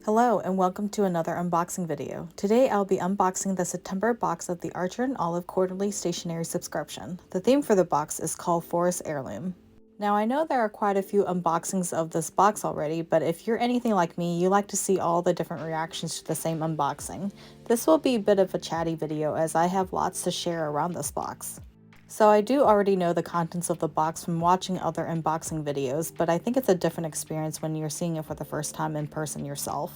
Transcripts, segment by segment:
Hello and welcome to another unboxing video. Today I'll be unboxing the September box of the Archer & Olive Quarterly Stationery Subscription. The theme for the box is called Forest Heirloom. Now I know there are quite a few unboxings of this box already, but if you're anything like me, you like to see all the different reactions to the same unboxing. This will be a bit of a chatty video as I have lots to share around this box. So I do already know the contents of the box from watching other unboxing videos, but I think it's a different experience when you're seeing it for the first time in person yourself.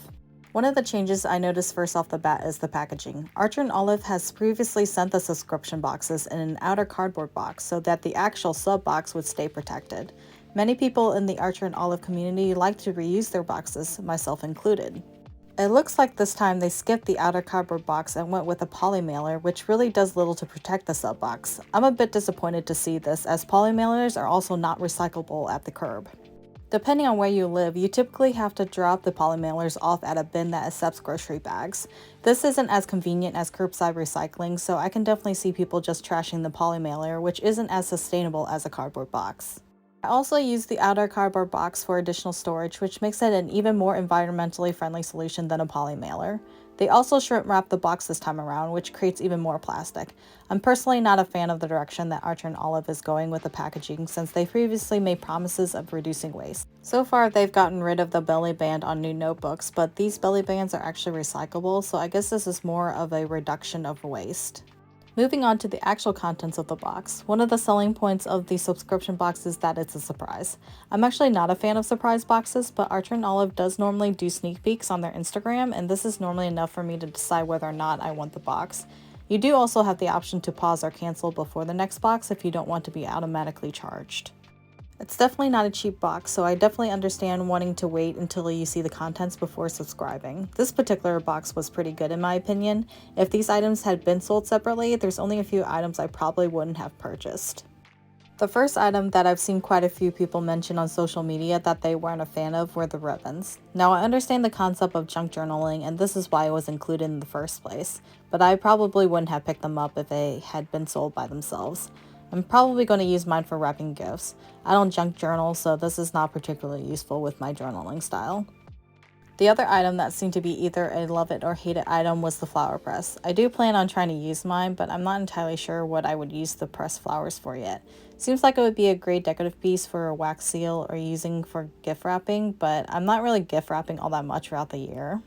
One of the changes I noticed first off the bat is the packaging. Archer & Olive has previously sent the subscription boxes in an outer cardboard box so that the actual sub box would stay protected. Many people in the Archer & Olive community like to reuse their boxes, myself included. It looks like this time they skipped the outer cardboard box and went with a poly mailer, which really does little to protect the sub box. I'm a bit disappointed to see this, as poly mailers are also not recyclable at the curb. Depending on where you live, you typically have to drop the poly mailers off at a bin that accepts grocery bags. This isn't as convenient as curbside recycling, so I can definitely see people just trashing the poly mailer, which isn't as sustainable as a cardboard box. I also use the outer cardboard box for additional storage, which makes it an even more environmentally friendly solution than a poly mailer. They also shrink wrap the box this time around, which creates even more plastic. I'm personally not a fan of the direction that Archer & Olive is going with the packaging, since they previously made promises of reducing waste. So far they've gotten rid of the belly band on new notebooks, but these belly bands are actually recyclable, so I guess this is more of a reduction of waste. Moving on to the actual contents of the box, one of the selling points of the subscription box is that it's a surprise. I'm actually not a fan of surprise boxes, but Archer & Olive does normally do sneak peeks on their Instagram, and this is normally enough for me to decide whether or not I want the box. You do also have the option to pause or cancel before the next box if you don't want to be automatically charged. It's definitely not a cheap box, so I definitely understand wanting to wait until you see the contents before subscribing. This particular box was pretty good in my opinion. If these items had been sold separately, there's only a few items I probably wouldn't have purchased. The first item that I've seen quite a few people mention on social media that they weren't a fan of were the ribbons. Now I understand the concept of junk journaling, and this is why it was included in the first place, but I probably wouldn't have picked them up if they had been sold by themselves. I'm probably going to use mine for wrapping gifts. I don't junk journal, so this is not particularly useful with my journaling style. The other item that seemed to be either a love it or hate it item was the flower press. I do plan on trying to use mine, but I'm not entirely sure what I would use the pressed flowers for yet. Seems like it would be a great decorative piece for a wax seal or using for gift wrapping, but I'm not really gift wrapping all that much throughout the year.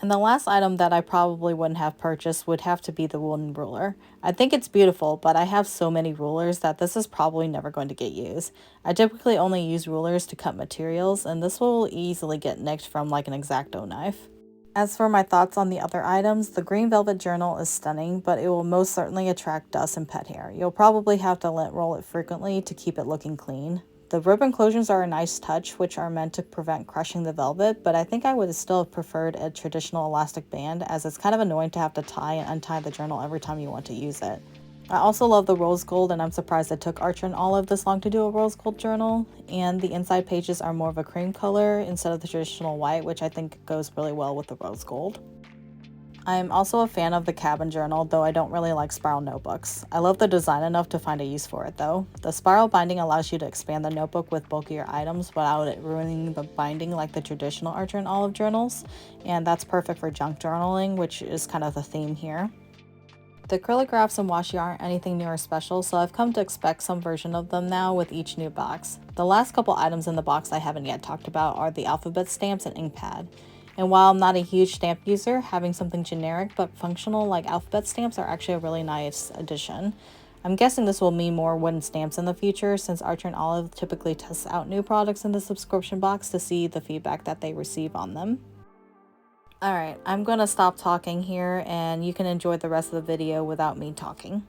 And the last item that I probably wouldn't have purchased would have to be the wooden ruler. I think it's beautiful, but I have so many rulers that this is probably never going to get used. I typically only use rulers to cut materials, and this will easily get nicked from like an X-Acto knife. As for my thoughts on the other items, the green velvet journal is stunning, but it will most certainly attract dust and pet hair. You'll probably have to lint roll it frequently to keep it looking clean. The ribbon closures are a nice touch, which are meant to prevent crushing the velvet, but I think I would still have preferred a traditional elastic band, as it's kind of annoying to have to tie and untie the journal every time you want to use it. I also love the rose gold, and I'm surprised it took Archer & Olive this long to do a rose gold journal, and the inside pages are more of a cream color instead of the traditional white, which I think goes really well with the rose gold. I'm also a fan of the cabin journal, though I don't really like spiral notebooks. I love the design enough to find a use for it though. The spiral binding allows you to expand the notebook with bulkier items without it ruining the binding like the traditional Archer & Olive journals, and that's perfect for junk journaling, which is kind of the theme here. The acrylic and washi aren't anything new or special, so I've come to expect some version of them now with each new box. The last couple items in the box I haven't yet talked about are the alphabet stamps and ink pad. And while I'm not a huge stamp user, having something generic but functional like alphabet stamps are actually a really nice addition. I'm guessing this will mean more wooden stamps in the future, since Archer & Olive typically tests out new products in the subscription box to see the feedback that they receive on them. Alright, I'm gonna stop talking here and you can enjoy the rest of the video without me talking.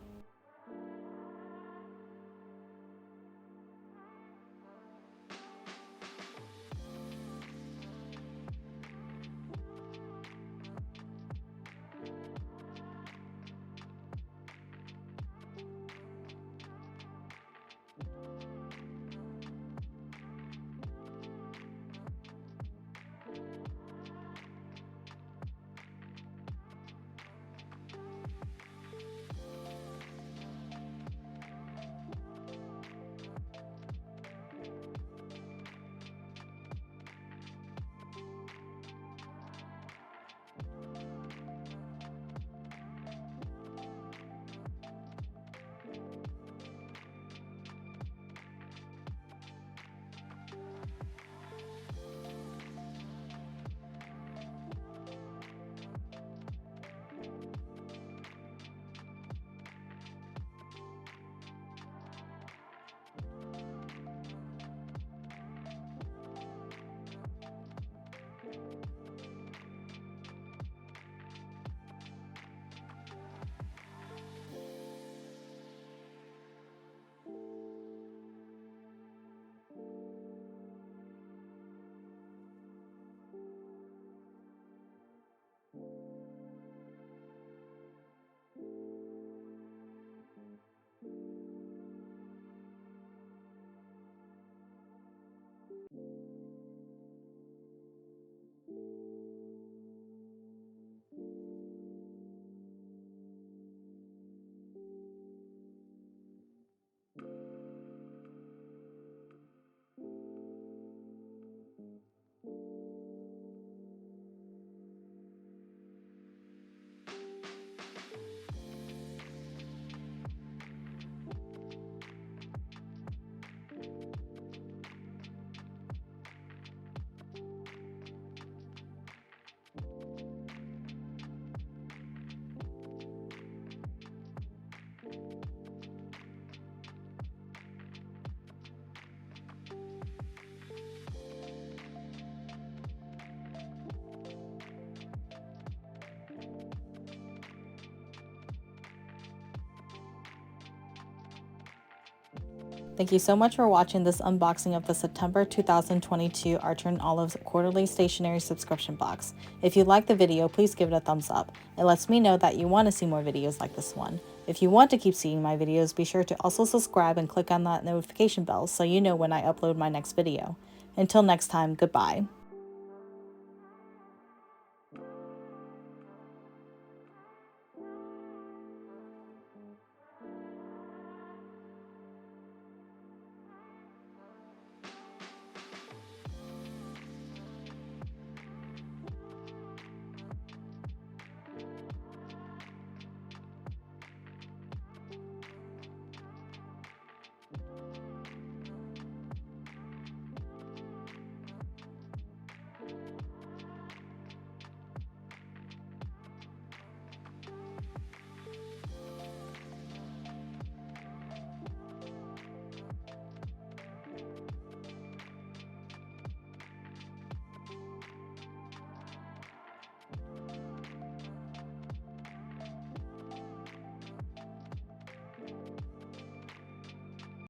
Thank you so much for watching this unboxing of the September 2022 Archer & Olive's Quarterly Stationery Subscription Box. If you liked the video, please give it a thumbs up. It lets me know that you want to see more videos like this one. If you want to keep seeing my videos, be sure to also subscribe and click on that notification bell so you know when I upload my next video. Until next time, goodbye.